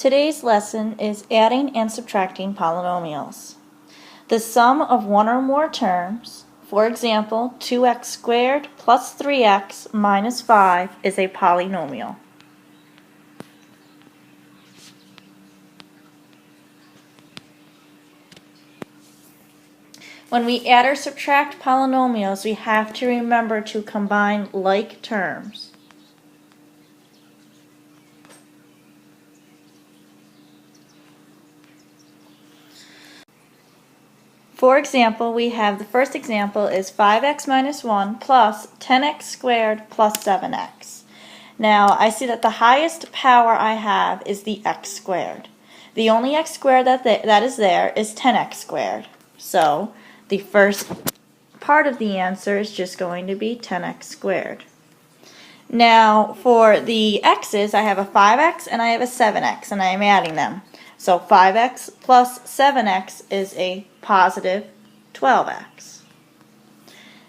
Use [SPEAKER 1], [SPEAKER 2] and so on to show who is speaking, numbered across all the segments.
[SPEAKER 1] Today's lesson is adding and subtracting polynomials. The sum of one or more terms, for example, 2x squared plus 3x minus 5 is a polynomial. When we add or subtract polynomials, we have to remember to combine like terms. For example, we have the first example is 5x minus 1 plus 10x squared plus 7x. Now, I see that the highest power I have is the x squared. The only x squared that is there is 10x squared. So, the first part of the answer is just going to be 10x squared. Now, for the x's, I have a 5x and I have a 7x, and I am adding them. So 5x plus 7x is a positive 12x.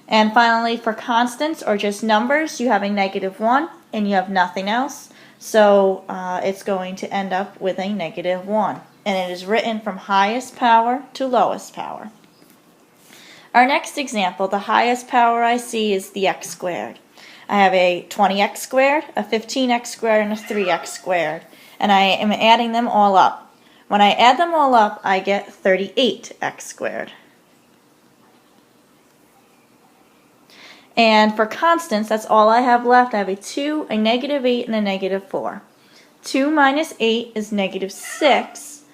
[SPEAKER 1] And finally, for constants or just numbers, you have a negative 1 and you have nothing else. So it's going to end up with a negative 1. And it is written from highest power to lowest power. Our next example, the highest power I see is the x squared. I have a 20x squared, a 15x squared, and a 3x squared. And I am adding them all up. When I add them all up, I get 38x squared. And for constants, that's all I have left. I have a 2, a negative 8, and a negative 4. 2 minus 8 is negative 6.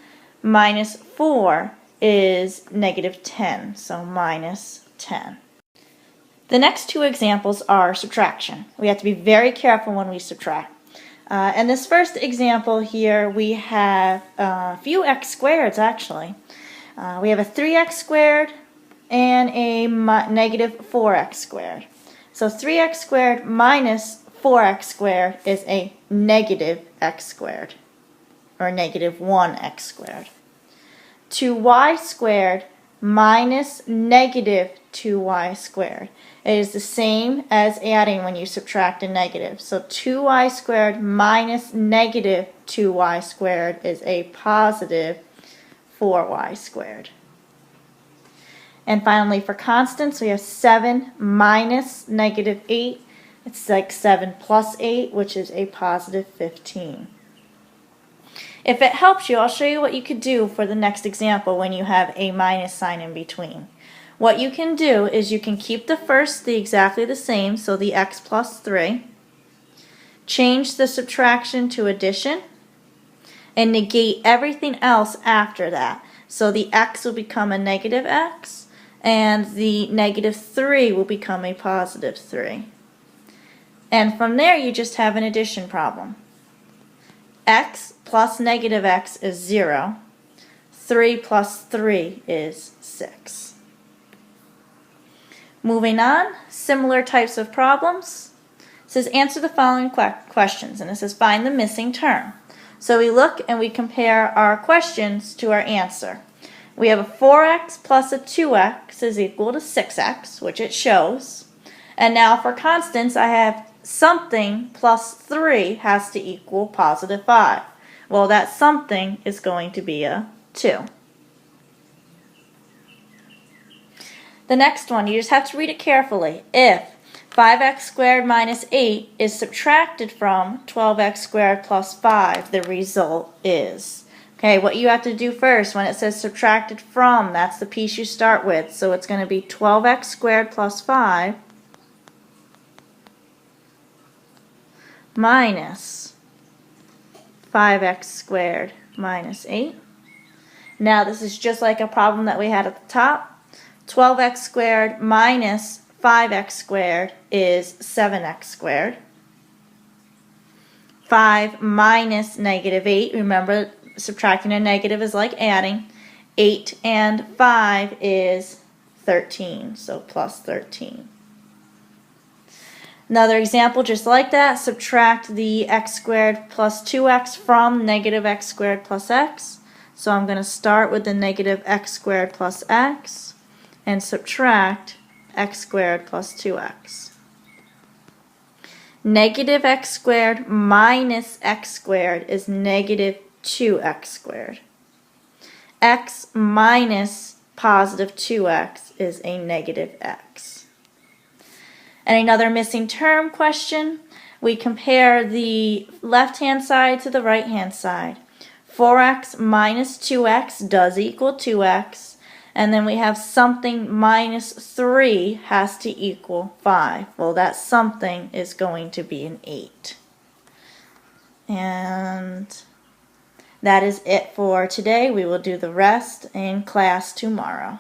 [SPEAKER 1] Minus 4 is negative 10, so minus 10. The next two examples are subtraction. We have to be very careful when we subtract. In this first example here, we have a few x squareds actually. We have a 3x squared and a negative 4x squared. So 3x squared minus 4x squared is a negative x squared, or negative 1x squared. 2y squared minus negative 2y squared. It is the same as adding when you subtract a negative. So 2y squared minus negative 2y squared is a positive 4y squared. And finally, for constants, we have 7 minus negative 8. It's like 7 plus 8, which is a positive 15. If it helps you, I'll show you what you could do for the next example when you have a minus sign in between. What you can do is you can keep the first exactly the same, so the x plus 3. Change the subtraction to addition and negate everything else after that. So the x will become a negative x and the negative 3 will become a positive 3. And from there you just have an addition problem. X plus negative x is 0. 3 plus 3 is 6. Moving on, similar types of problems. It says answer the following questions, and it says find the missing term. So we look and we compare our questions to our answer. We have a 4x plus a 2x is equal to 6x, which it shows. And now for constants, I have something plus 3 has to equal positive 5. Well, that something is going to be a 2. The next one, you just have to read it carefully. If 5x squared minus 8 is subtracted from 12x squared plus 5, the result is. Okay, what you have to do first, when it says subtracted from, that's the piece you start with. So it's going to be 12x squared plus 5 minus 5x squared minus 8. Now this is just like a problem that we had at the top. 12x squared minus 5x squared is 7x squared. 5 minus negative 8, remember subtracting a negative is like adding. 8 and 5 is 13, so plus 13. Another example just like that, subtract the x squared plus 2x from negative x squared plus x. So I'm going to start with the negative x squared plus x and subtract x squared plus 2x. Negative x squared minus x squared is negative 2x squared. X minus positive 2x is a negative x. And another missing term question, we compare the left-hand side to the right-hand side. 4x minus 2x does equal 2x, and then we have something minus 3 has to equal 5. Well, that something is going to be an 8. And that is it for today. We will do the rest in class tomorrow.